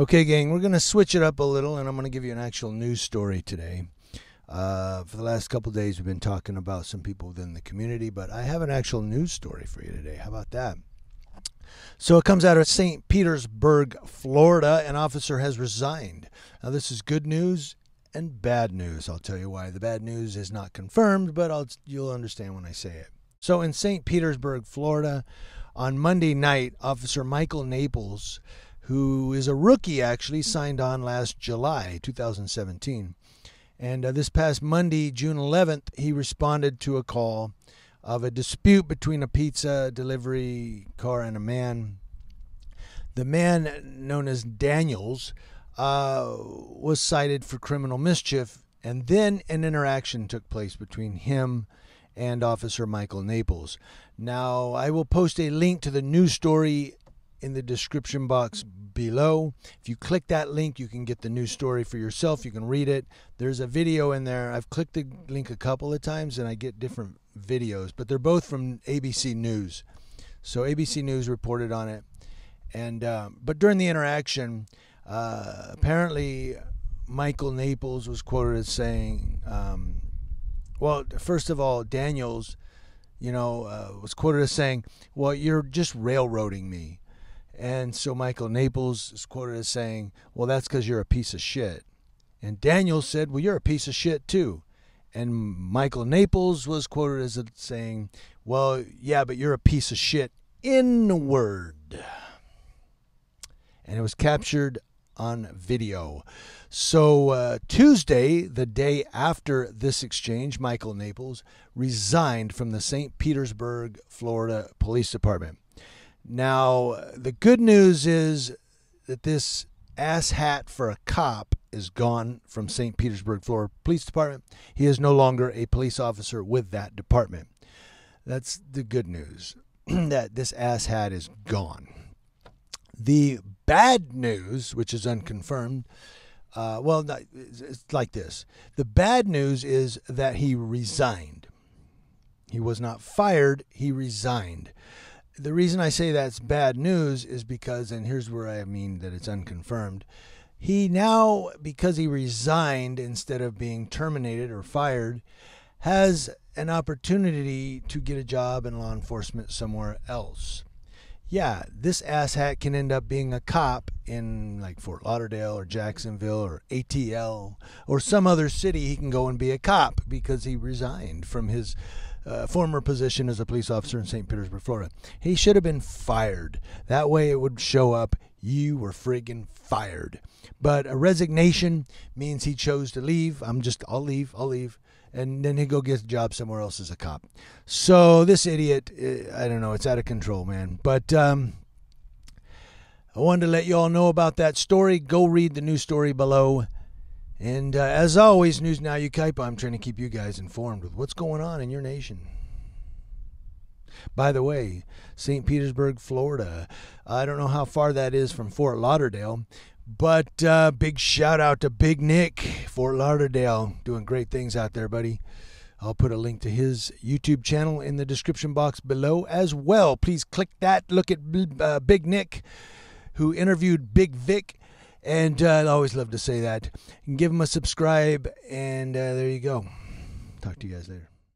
Okay, gang, we're going to switch it up a little, and I'm going to give you an actual news story today. For the last couple of days, we've been talking about some people within the community, but I have an actual news story for you today. How about that? So it comes out of St. Petersburg, Florida. An officer has resigned. Now, this is good news and bad news. I'll tell you why. The bad news is not confirmed, but you'll understand when I say it. So in St. Petersburg, Florida, on Monday night, Officer Michael Naples, who is a rookie, actually signed on last July 2017. And this past Monday, June 11th, he responded to a call of a dispute between a pizza delivery car and a man. The man, known as Daniels, was cited for criminal mischief, and then an interaction took place between him and Officer Michael Naples. Now, I will post a link to the news story in the description box below. If you click that link, you can get the news story for yourself. You can read it. There's a video in there. I've clicked the link a couple of times and I get different videos, but they're both from ABC News. So ABC News reported on it. And but during the interaction, apparently Michael Naples was quoted as saying, well, first of all, Daniels, was quoted as saying, well, you're just railroading me. And so Michael Naples is quoted as saying, well, that's because you're a piece of shit. And Daniels said, well, you're a piece of shit too. And Michael Naples was quoted as saying, well, yeah, but you're a piece of shit in word. And it was captured on video. So Tuesday, the day after this exchange, Michael Naples resigned from the St. Petersburg, Florida Police Department. Now, the good news is that this asshat for a cop is gone from St. Petersburg, Florida Police Department. He is no longer a police officer with that department. That's the good news, that this asshat is gone. The bad news, which is unconfirmed, it's like this. The bad news is that he resigned. He was not fired, he resigned. The reason I say that's bad news is because, and here's where I mean that it's unconfirmed, he now, because he resigned instead of being terminated or fired, has an opportunity to get a job in law enforcement somewhere else. Yeah, this asshat can end up being a cop in like Fort Lauderdale or Jacksonville or ATL or some other city. He can go and be a cop because he resigned from his former position as a police officer in St. Petersburg, Florida. He should have been fired. That way it would show up, you were friggin' fired. But a resignation means he chose to leave. I'll leave. And then he'd go get a job somewhere else as a cop. So this idiot, I don't know, it's out of control, man. But I wanted to let you all know about that story. Go read the news story below. And as always, News Now Ukaipa, I'm trying to keep you guys informed with what's going on in your nation. By the way, St. Petersburg, Florida, I don't know how far that is from Fort Lauderdale, but big shout out to Big Nick, Fort Lauderdale, doing great things out there, buddy. I'll put a link to his YouTube channel in the description box below as well. Please click that. Look at Big Nick, who interviewed Big Vic. And I always love to say that. And give him a subscribe, and there you go. Talk to you guys later.